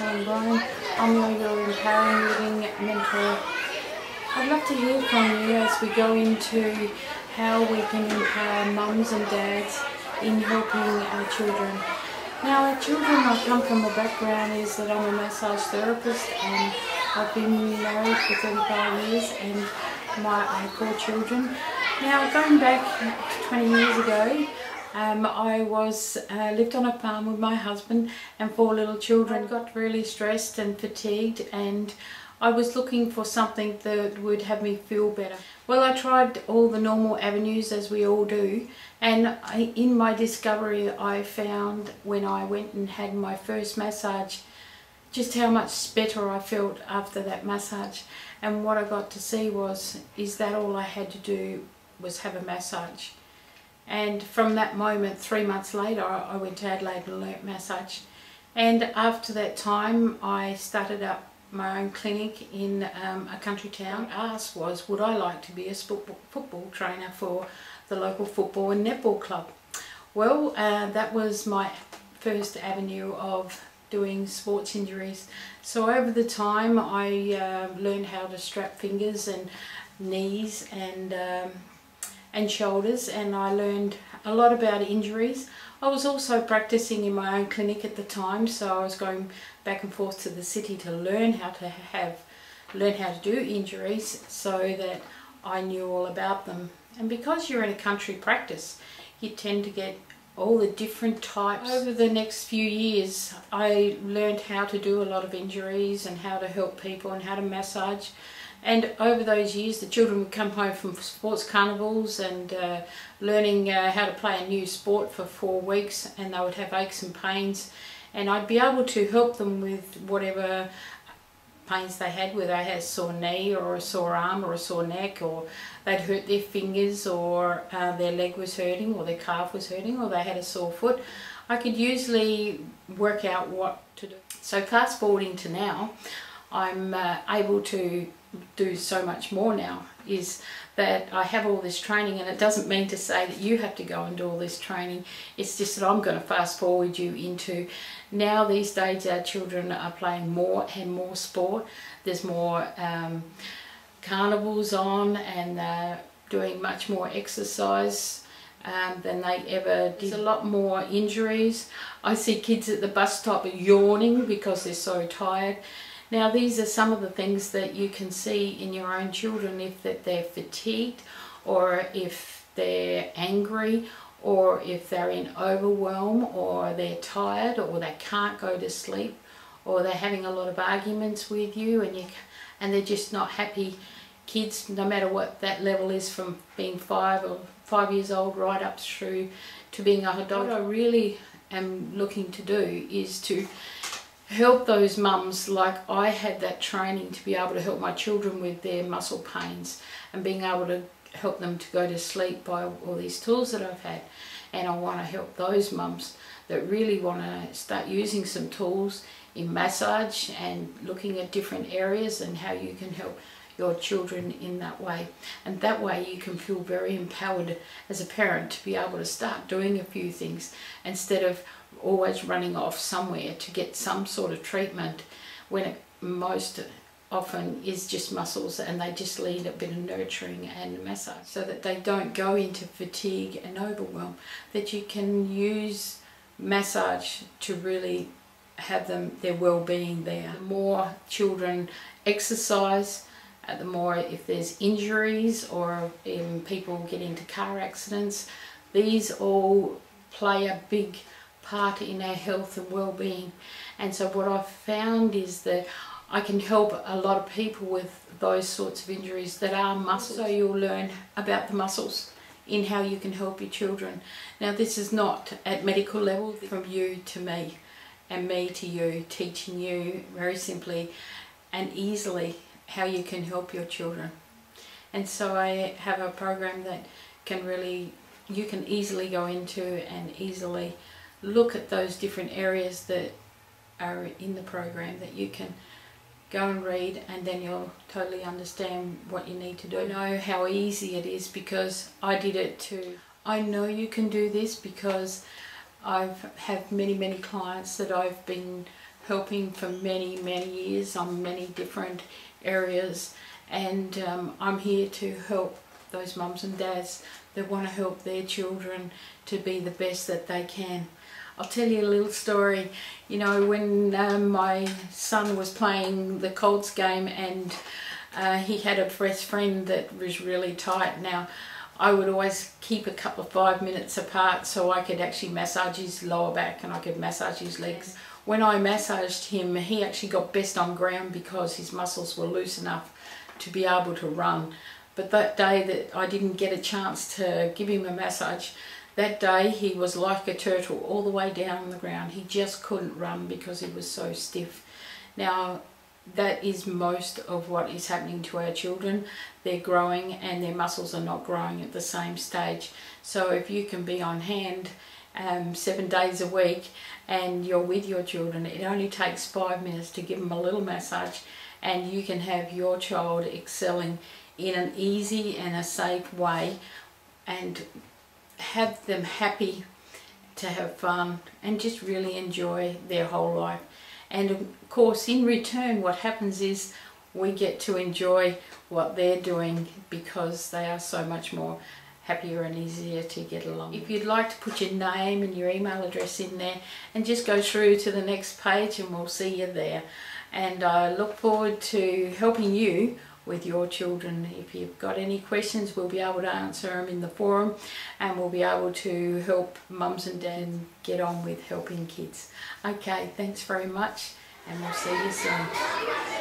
Helen Bryan. I'm your Empowering Living mentor. I'd love to hear from you as we go into how we can empower mums and dads in helping our children. Now, our children, I come from a background is that I'm a massage therapist and I've been married for 35 years and I have 4 children. Now, going back 20 years ago, I lived on a farm with my husband and 4 little children. Got really stressed and fatigued, and I was looking for something that would have me feel better. Well, I tried all the normal avenues as we all do, and in my discovery I found when I went and had my first massage just how much better I felt after that massage. And what I got to see is that all I had to do was have a massage. And from that moment, 3 months later, I went to Adelaide and learnt massage. And after that time, I started up my own clinic in a country town. What I asked was, would I like to be a football trainer for the local football and netball club? Well, that was my first avenue of doing sports injuries. So over the time, I learned how to strap fingers and knees and shoulders, and I learned a lot about injuries. I was also practicing in my own clinic at the time, so I was going back and forth to the city to learn how to do injuries so that I knew all about them. And because you're in a country practice, you tend to get all the different types. Over the next few years, I learned how to do a lot of injuries and how to help people and how to massage. And over those years, the children would come home from sports carnivals and learning how to play a new sport for 4 weeks, and they would have aches and pains, and I'd be able to help them with whatever pains they had, whether they had a sore knee or a sore arm or a sore neck, or they'd hurt their fingers, or their leg was hurting, or their calf was hurting, or they had a sore foot. I could usually work out what to do. So fast forwarding to now, I'm able to do so much more now, is that I have all this training, and it doesn't mean to say that you have to go and do all this training. It's just that I'm going to fast forward you into now. These days our children are playing more and more sport. There's more carnivals on, and doing much more exercise than they ever did. There's a lot more injuries. I see kids at the bus stop yawning because they're so tired. Now, these are some of the things that you can see in your own children, if that they're fatigued, or if they're angry, or if they're in overwhelm, or they're tired, or they can't go to sleep, or they're having a lot of arguments with you, and they're just not happy. Kids, no matter what that level is, from being 5 years old right up through to being an adult. What I really am looking to do is to help those mums, like I had that training to be able to help my children with their muscle pains and being able to help them to go to sleep by all these tools that I've had. And I want to help those mums that really want to start using some tools in massage and looking at different areas and how you can help your children in that way. And that way you can feel very empowered as a parent to be able to start doing a few things instead of always running off somewhere to get some sort of treatment, when it most often is just muscles, and they just need a bit of nurturing and massage so that they don't go into fatigue and overwhelm. That you can use massage to really have their well-being there. The more children exercise, the more, if there's injuries or people get into car accidents, these all play a big part in our health and well-being. And so what I've found is that I can help a lot of people with those sorts of injuries that are muscles. So you'll learn about the muscles in how you can help your children. Now, this is not at medical level, from you to me and me to you, teaching you very simply and easily how you can help your children. And so I have a program that you can easily go into and easily look at those different areas that are in the program, that you can go and read, and then you'll totally understand what you need to do. I know how easy it is because I did it too. I know you can do this because I've had many clients that I've been helping for many years on many different areas, and I'm here to help those mums and dads that want to help their children to be the best that they can. I'll tell you a little story. You know, when my son was playing the Colts game and he had a best friend that was really tight. Now, I would always keep a couple of 5 minutes apart so I could actually massage his lower back and I could massage his legs. When I massaged him, he actually got best on ground because his muscles were loose enough to be able to run. But that day that I didn't get a chance to give him a massage, that day he was like a turtle all the way down on the ground. He just couldn't run because he was so stiff. Now, that is most of what is happening to our children. They're growing and their muscles are not growing at the same stage. So if you can be on hand 7 days a week and you're with your children, it only takes 5 minutes to give them a little massage, and you can have your child excelling in an easy and a safe way and have them happy to have fun and just really enjoy their whole life. And of course, in return, what happens is we get to enjoy what they're doing because they are so much more happier and easier to get along. If you'd like to put your name and your email address in there and just go through to the next page, and we'll see you there. And I look forward to helping you with your children. If you've got any questions, we'll be able to answer them in the forum, and we'll be able to help mums and dads get on with helping kids. Okay, thanks very much, and we'll see you soon.